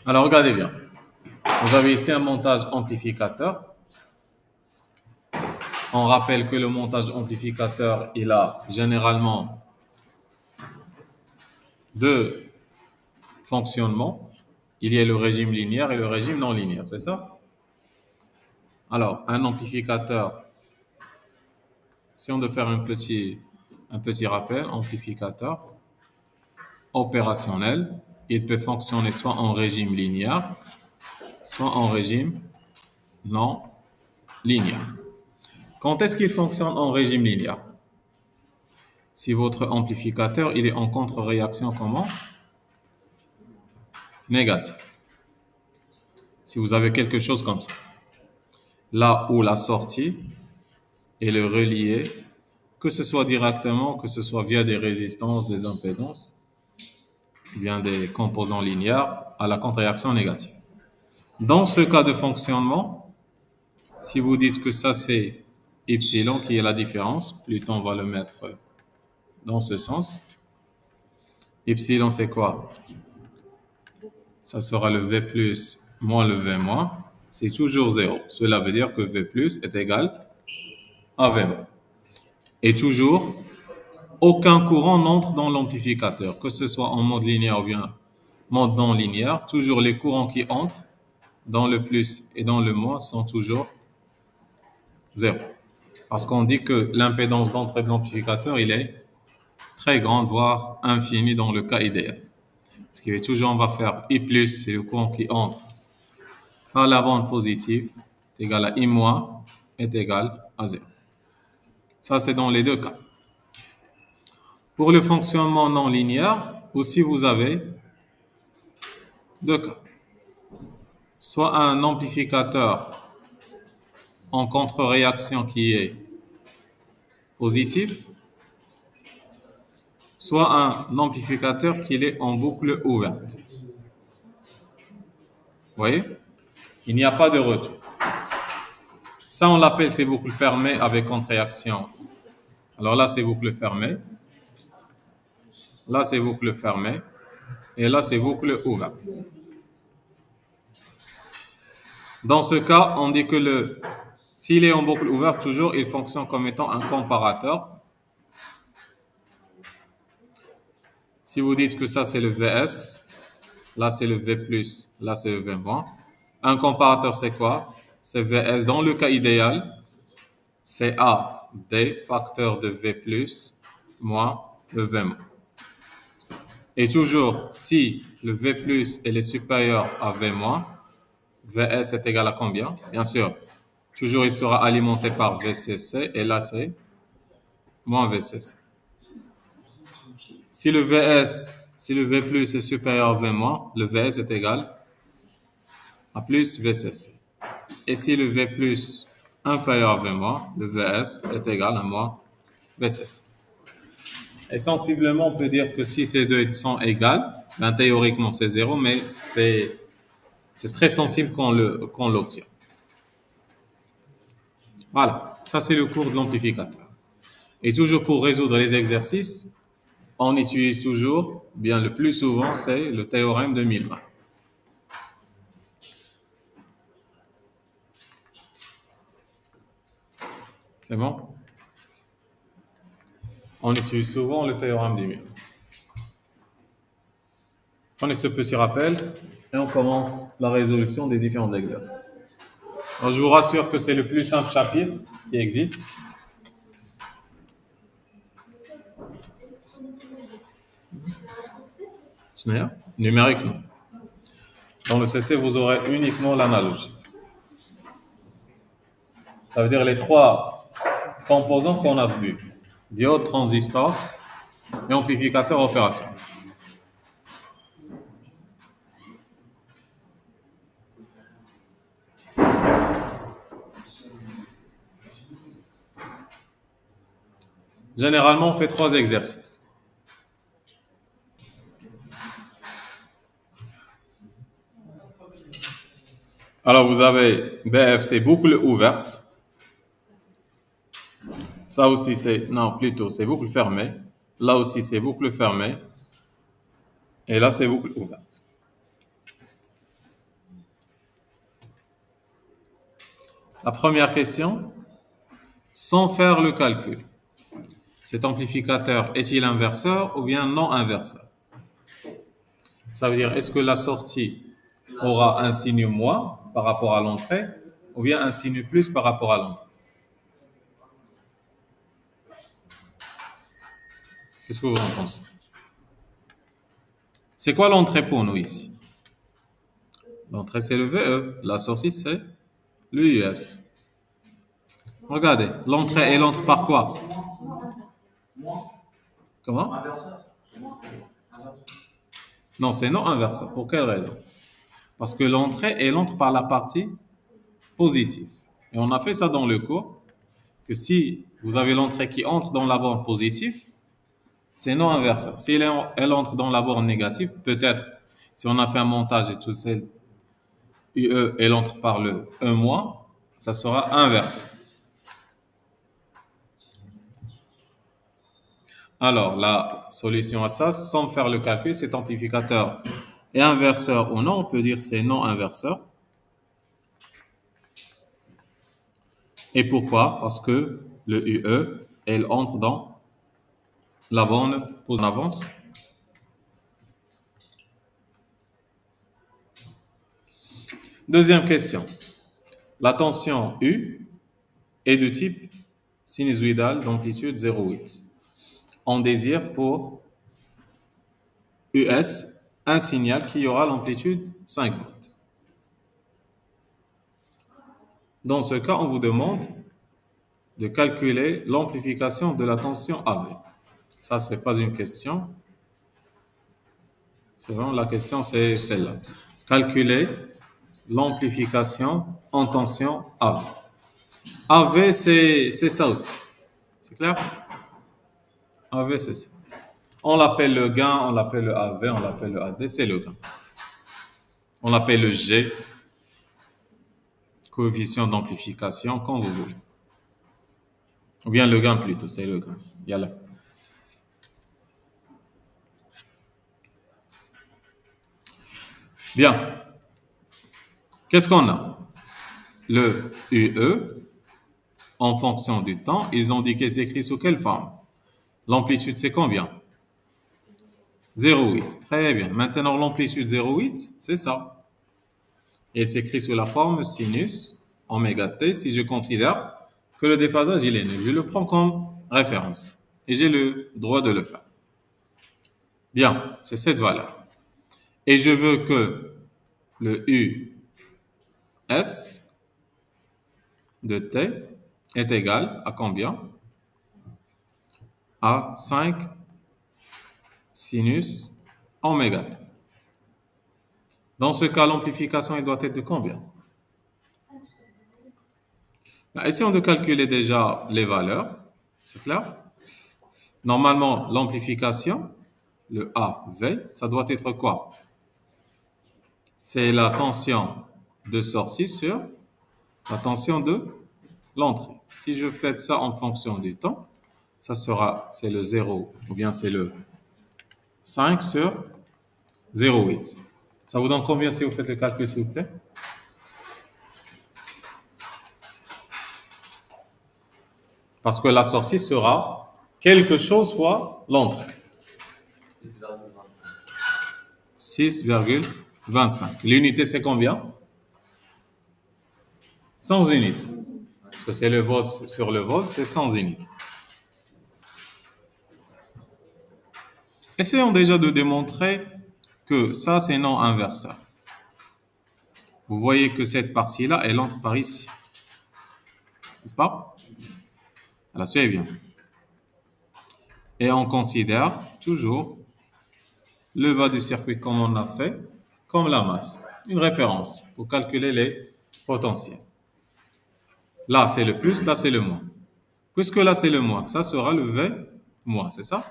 Alors, regardez bien. Vous avez ici un montage amplificateur. On rappelle que le montage amplificateur, il a généralement deux fonctionnements. Il y a le régime linéaire et le régime non linéaire, c'est ça? Alors, un amplificateur, si on doit faire un petit rappel, amplificateur opérationnel, il peut fonctionner soit en régime linéaire, soit en régime non linéaire. Quand est-ce qu'il fonctionne en régime linéaire? Si votre amplificateur il est en contre-réaction comment? Négative. Si vous avez quelque chose comme ça. Là où la sortie et le relié, que ce soit directement, que ce soit via des résistances, des impédances, ou bien des composants linéaires, à la contre-réaction négative. Dans ce cas de fonctionnement, si vous dites que ça c'est epsilon qui est la différence, plutôt on va le mettre dans ce sens. Epsilon c'est quoi? Ça sera le V plus moins le V moins. C'est toujours 0. Cela veut dire que V plus est égal à V moins. Et toujours, aucun courant n'entre dans l'amplificateur, que ce soit en mode linéaire ou bien mode non linéaire. Toujours les courants qui entrent dans le plus et dans le moins sont toujours 0. Parce qu'on dit que l'impédance d'entrée de l'amplificateur, il est très grande, voire infinie dans le cas idéal. Ce qui veut toujours, on va faire I+, c'est le courant qui entre par la bande positive, est égal à I- est égal à 0. Ça, c'est dans les deux cas. Pour le fonctionnement non linéaire, aussi vous avez deux cas. Soit un amplificateur en contre-réaction qui est positif, soit un amplificateur qui est en boucle ouverte. Vous voyez? Il n'y a pas de retour. Ça, on l'appelle ces boucles fermées avec contre-réaction. Alors là, c'est boucle fermée. Là, c'est boucle fermée. Et là, c'est boucle ouverte. Dans ce cas, on dit que s'il est en boucle ouverte, toujours, il fonctionne comme étant un comparateur. Si vous dites que ça, c'est le VS, là, c'est le V+, là, c'est le V-. Un comparateur, c'est quoi? C'est VS. Dans le cas idéal, c'est A, D, facteur de V+, moins le V-. Et toujours, si le V+, est supérieur à V-, VS est égal à combien? Bien sûr, toujours il sera alimenté par VCC et là c'est moins VCC. Si le V+, est supérieur à V-, le VS est égal à plus VCC. Et si le V+ inférieur à V-, le VS est égal à moins VCC. Et sensiblement, on peut dire que si ces deux sont égales, ben, théoriquement c'est 0, mais c'est très sensible quand on l'obtient. Voilà, ça c'est le cours de l'amplificateur. Et toujours pour résoudre les exercices, on utilise toujours, bien le plus souvent, c'est le théorème de Millman. C'est bon? On utilise souvent le théorème de Millman. Prenez ce petit rappel et on commence la résolution des différents exercices. Alors, je vous rassure que c'est le plus simple chapitre qui existe. Numérique, non. Dans le CC, vous aurez uniquement l'analogie. Ça veut dire les trois composants qu'on a vus. Diode, transistor et amplificateur opération. Généralement, on fait 3 exercices. Alors, vous avez BFC, boucle ouverte. Ça aussi, c'est boucle fermée. Là aussi, c'est boucle fermée. Et là, c'est boucle ouverte. La première question, sans faire le calcul, cet amplificateur est-il inverseur ou bien non inverseur? Ça veut dire, est-ce que la sortie aura un signe moins par rapport à l'entrée ou bien un signe plus par rapport à l'entrée? Qu'est-ce que vous en pensez? C'est quoi l'entrée pour nous ici? L'entrée, c'est le VE. La sortie, c'est le US. Regardez, l'entrée, elle entre par quoi? Comment? Non, c'est non inverseur. Pour quelle raison? Parce que l'entrée, elle entre par la partie positive. Et on a fait ça dans le cours, que si vous avez l'entrée qui entre dans la borne positive, c'est non inverseur. Si elle entre dans la borne négative, peut-être, si on a fait un montage et tout ça, UE, elle entre par le 1-, ça sera inverseur. Alors, la solution à ça, sans faire le calcul, cet amplificateur est inverseur ou non, on peut dire c'est non inverseur. Et pourquoi? Parce que le UE, elle entre dans la borne en avance. Deuxième question. La tension U est de type sinusoïdal d'amplitude 0,8. On désire pour US un signal qui aura l'amplitude 5 volts. Dans ce cas, on vous demande de calculer l'amplification de la tension AV. Ça, ce n'est pas une question. C'est vraiment la question, c'est celle-là. Calculer l'amplification en tension AV. AV, c'est ça aussi. C'est clair? AV, c'est ça. On l'appelle le gain, on l'appelle le AV, on l'appelle le AD, c'est le gain. On l'appelle le G, coefficient d'amplification, quand vous voulez. Ou bien le gain plutôt, c'est le gain. Il y a là. Bien. Qu'est-ce qu'on a? Le UE, en fonction du temps, ils ont dit qu'ils écrivent sous quelle forme? L'amplitude, c'est combien? 0,8. Très bien. Maintenant, l'amplitude 0,8, c'est ça. Et s'écrit sous la forme sinus oméga t si je considère que le déphasage, il est nul. Je le prends comme référence. Et j'ai le droit de le faire. Bien, c'est cette valeur. Et je veux que le US de t est égal à combien? À 5 sinus oméga t. Dans ce cas, l'amplification elle doit être de combien? Essayons de calculer déjà les valeurs. C'est clair? Normalement, l'amplification, le AV, ça doit être quoi? C'est la tension de sortie sur la tension de l'entrée. Si je fais ça en fonction du temps, ça sera, c'est le 0 ou bien c'est le 5 sur 0,8. Ça vous donne combien si vous faites le calcul, s'il vous plaît? Parce que la sortie sera quelque chose fois l'entrée. 6,25. L'unité, c'est combien? 100 unités. Parce que c'est le volt sur le volt, c'est 100 unités. Essayons déjà de démontrer que ça, c'est non inverseur. Vous voyez que cette partie-là, elle entre par ici. N'est-ce pas? Alors, suivez bien. Et on considère toujours le bas du circuit comme on a fait, comme la masse. Une référence pour calculer les potentiels. Là, c'est le plus, là, c'est le moins. Puisque là, c'est le moins, ça sera le V moins, c'est ça?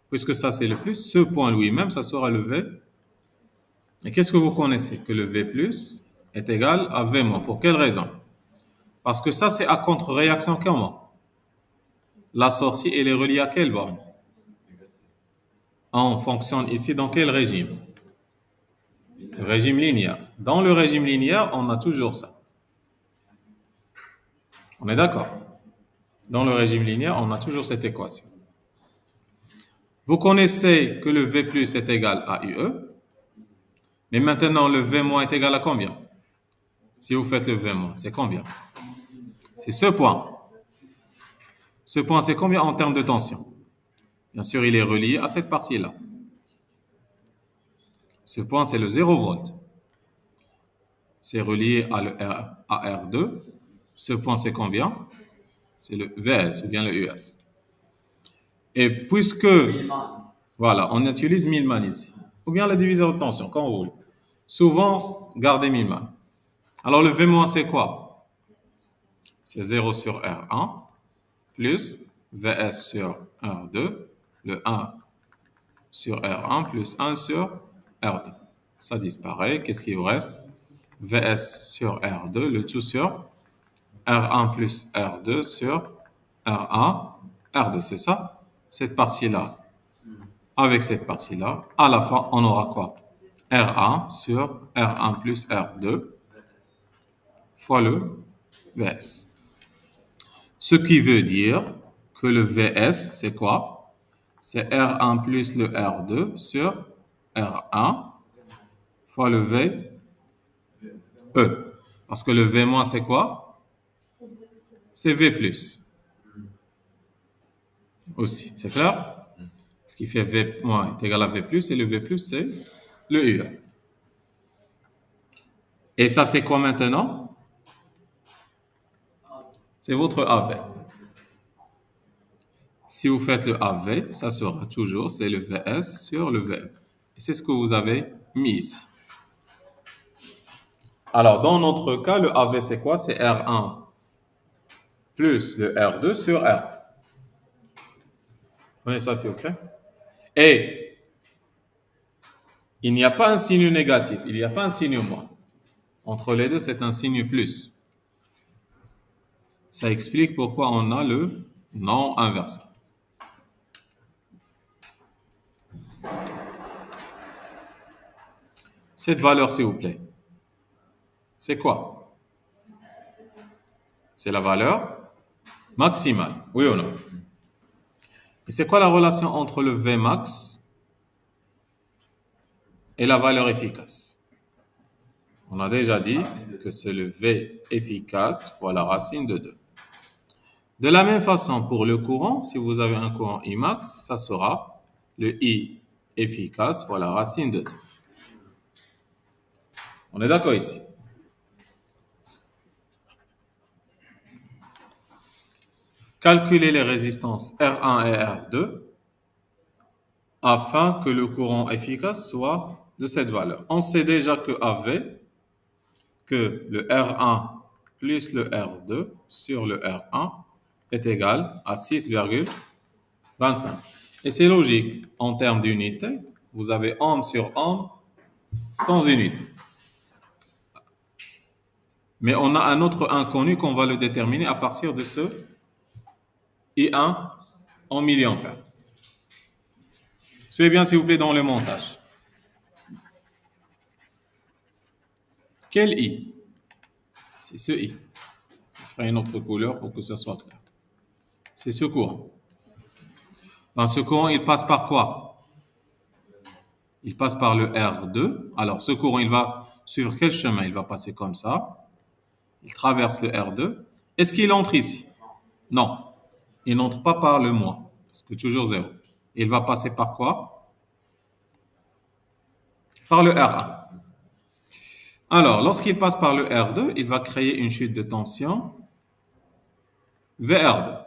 Puisque ça, c'est le plus, ce point lui-même, ça sera le V. Et qu'est-ce que vous connaissez? Que le V plus est égal à V moins. Pour quelle raison? Parce que ça, c'est à contre-réaction comment? La sortie, elle est reliée à quelle borne? On fonctionne ici dans quel régime? Le régime linéaire. Dans le régime linéaire, on a toujours ça. On est d'accord? Dans le régime linéaire, on a toujours cette équation. Vous connaissez que le V plus est égal à UE, mais maintenant le V moins est égal à combien? Si vous faites le V moins, c'est combien? C'est ce point. Ce point, c'est combien en termes de tension? Bien sûr, il est relié à cette partie-là. Ce point, c'est le 0 volt. C'est relié à R2. Ce point, c'est combien? C'est le VS ou bien le US. Et puisque, voilà, on utilise Millman ici, ou bien le diviseur de tension, quand vous voulez. Souvent, gardez Millman. Alors, le V-, c'est quoi? C'est 0 sur R1 plus VS sur R2, le 1 sur R1 plus 1 sur R2. Ça disparaît. Qu'est-ce qui vous reste? VS sur R2, le tout sur R1 plus R2 sur R1, R2, c'est ça? Cette partie-là, avec cette partie-là, à la fin, on aura quoi? R1 sur R1 plus R2 fois le VS. Ce qui veut dire que le VS, c'est quoi? C'est R1 plus le R2 sur R1 fois le VE. Parce que le V-, c'est quoi? C'est V plus. Aussi, c'est clair? Ce qui fait V- est égal à V plus, et le V plus, c'est le UE. Et ça, c'est quoi maintenant? C'est votre AV. Si vous faites le AV, ça sera toujours, c'est le VS sur le VE. Et c'est ce que vous avez mis ici. Alors, dans notre cas, le AV, c'est quoi? C'est R1 plus le R2 sur R. Prenez ça, s'il vous plaît. Et il n'y a pas un signe négatif, il n'y a pas un signe moins. Entre les deux, c'est un signe plus. Ça explique pourquoi on a le non inversé. Cette valeur, s'il vous plaît, c'est quoi? C'est la valeur maximale, oui ou non? Et c'est quoi la relation entre le Vmax et la valeur efficace? On a déjà dit que c'est le V efficace fois la racine de 2. De la même façon, pour le courant, si vous avez un courant Imax, ça sera le I efficace fois la racine de 2. On est d'accord ici? Calculez les résistances R1 et R2 afin que le courant efficace soit de cette valeur. On sait déjà que AV, que le R1 plus le R2 sur le R1 est égal à 6,25. Et c'est logique. En termes d'unité, vous avez ohm sur ohm sans unité. Mais on a un autre inconnu qu'on va le déterminer à partir de ce I1 en milliampères. Suivez bien, s'il vous plaît, dans le montage. Quel I? C'est ce I. Je ferai une autre couleur pour que ce soit clair. C'est ce courant. Dans ce courant, il passe par quoi? Il passe par le R2. Alors, ce courant, il va suivre quel chemin? Il va passer comme ça. Il traverse le R2. Est-ce qu'il entre ici? Non. Il n'entre pas par le moins, parce que toujours 0. Il va passer par quoi? Par le R1. Alors, lorsqu'il passe par le R2, il va créer une chute de tension VR2.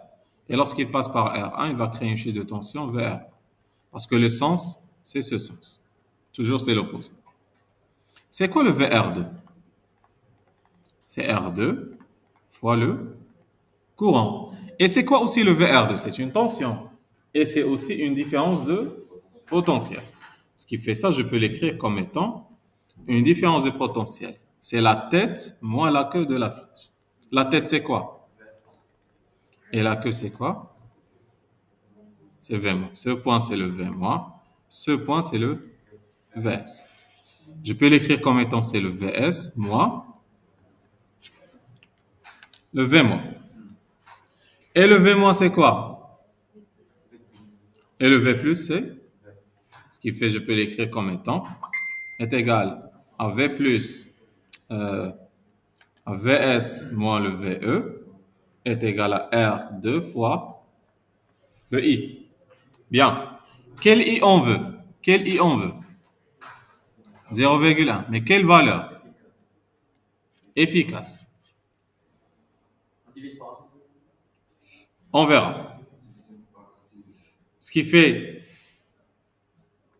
Et lorsqu'il passe par R1, il va créer une chute de tension VR. Parce que le sens, c'est ce sens. Toujours, c'est l'opposé. C'est quoi le VR2? C'est R2 fois le courant. Et c'est quoi aussi le VR2? C'est une tension. Et c'est aussi une différence de potentiel. Ce qui fait ça, je peux l'écrire comme étant une différence de potentiel. C'est la tête moins la queue de la flèche. La tête, c'est quoi? Et la queue, c'est quoi? C'est V-. Ce point, c'est le V-. Ce point, c'est le VS. Je peux l'écrire comme étant c'est le VS moins le V-. Et le V moins, c'est quoi? Et le V plus, c'est ce qui fait, je peux l'écrire comme étant, est égal à V plus euh, à VS moins le VE est égal à R2 fois le I. Bien. Quel I on veut? Quel I on veut? 0,1. Mais quelle valeur? Efficace. On verra. Ce qui fait,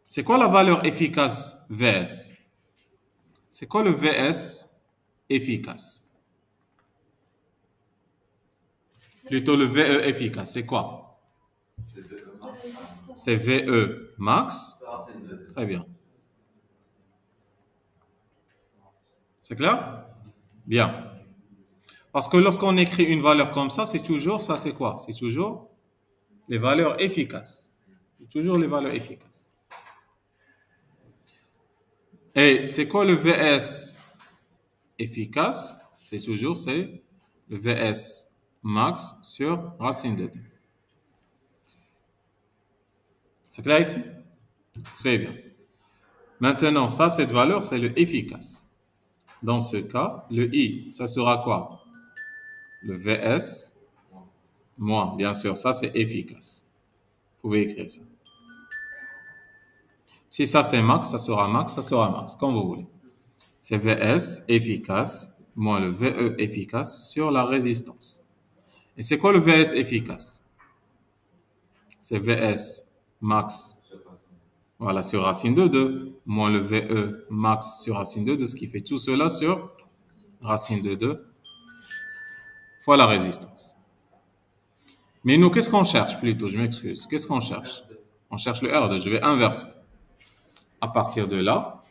c'est quoi la valeur efficace VS? C'est quoi le VS efficace? Plutôt le VE efficace, c'est quoi? C'est VE max. Très bien. C'est clair? Bien. Parce que lorsqu'on écrit une valeur comme ça, c'est quoi? C'est toujours les valeurs efficaces. C'est toujours les valeurs efficaces. Et c'est quoi le VS efficace? C'est le VS max sur racine de 2. C'est clair ici? Très bien. Maintenant, ça, cette valeur, c'est le efficace. Dans ce cas, le I, ça sera quoi? Le VS moins, bien sûr, ça c'est efficace. Vous pouvez écrire ça. Si ça c'est max, ça sera max, comme vous voulez. C'est VS efficace moins le VE efficace sur la résistance. Et c'est quoi le VS efficace? C'est VS max, voilà, sur racine de 2, moins le VE max sur racine de 2, ce qui fait tout cela sur racine de 2 fois la résistance. Mais nous, qu'est-ce qu'on cherche plutôt? Je m'excuse. Qu'est-ce qu'on cherche? On cherche le R2. Je vais inverser. À partir de là,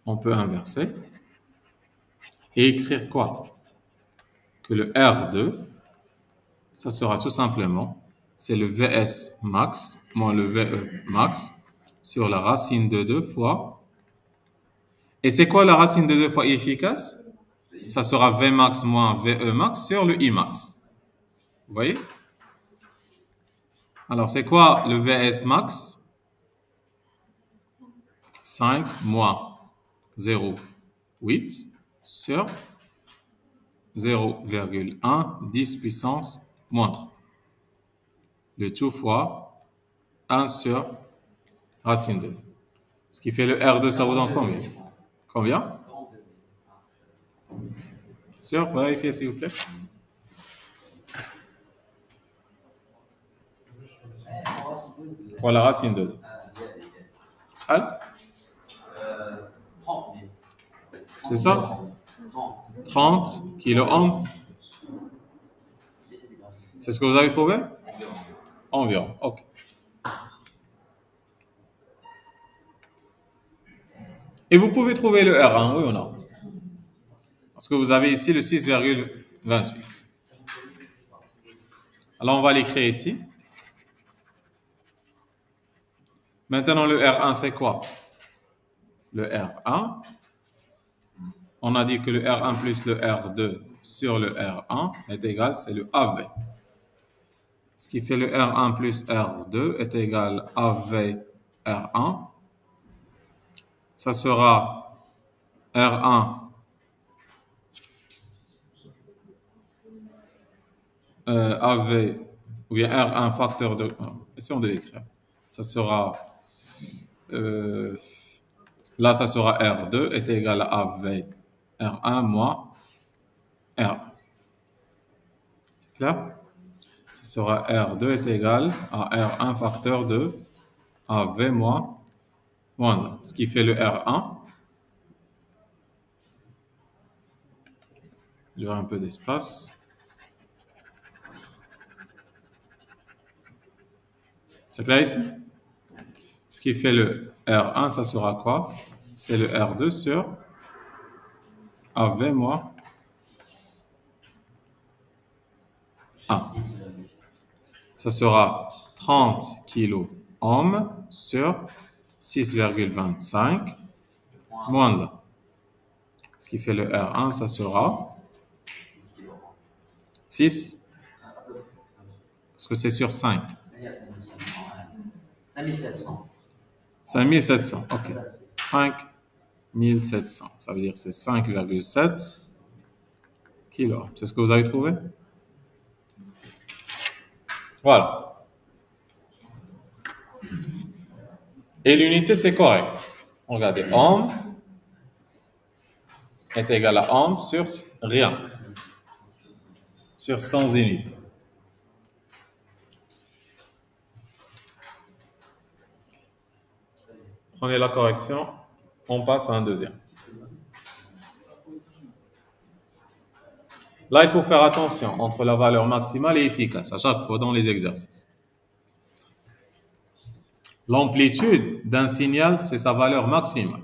on peut inverser et écrire quoi? Que le R2, ça sera tout simplement, c'est le VS max moins le VE max sur la racine de 2 fois. Et c'est quoi la racine de 2 fois efficace? Ça sera V max moins VE max sur le I max. Vous voyez? Alors, c'est quoi le VS max? 5 moins 0,8 sur 0,1 10 puissance moins 3. Le tout fois 1 sur racine 2. Ce qui fait le R2, ça vous donne combien? Combien? Sûr, vérifiez s'il vous plaît. Voilà, racine de 2. C'est ça? 30 kilo-ohms. C'est ce que vous avez trouvé? Environ, ok. Et vous pouvez trouver le R1, oui ou non? Parce que vous avez ici le 6,28. Alors, on va l'écrire ici. Maintenant, le R1, c'est quoi? Le R1, on a dit que le R1 plus le R2 sur le R1 est égal, c'est le AV. Ce qui fait le R1 plus R2 est égal à AV R1. Ça sera R1 AV, ou bien R1 facteur de... Essayons de l'écrire. Ça sera... là, ça sera R2 est égal à AV R1 moins R1. C'est clair? Ça sera R2 est égal à R1 facteur de AV moins 1. Ce qui fait le R1. J'aurai un peu d'espace. C'est clair ici? Ce qui fait le R1, ça sera quoi? C'est le R2 sur AV moins 1. Ça sera 30 kilo-ohms sur 6,25 moins 1. Ce qui fait le R1, ça sera 6? Parce que c'est sur 5. 5700. 5700, ok. 5700, ça veut dire que c'est 5,7 kg. C'est ce que vous avez trouvé? Voilà. Et l'unité, c'est correct. Regardez, ohm est égal à ohm sur rien, sur 100 unités. Prenez la correction, on passe à un deuxième. Là, il faut faire attention entre la valeur maximale et efficace à chaque fois dans les exercices. L'amplitude d'un signal, c'est sa valeur maximale.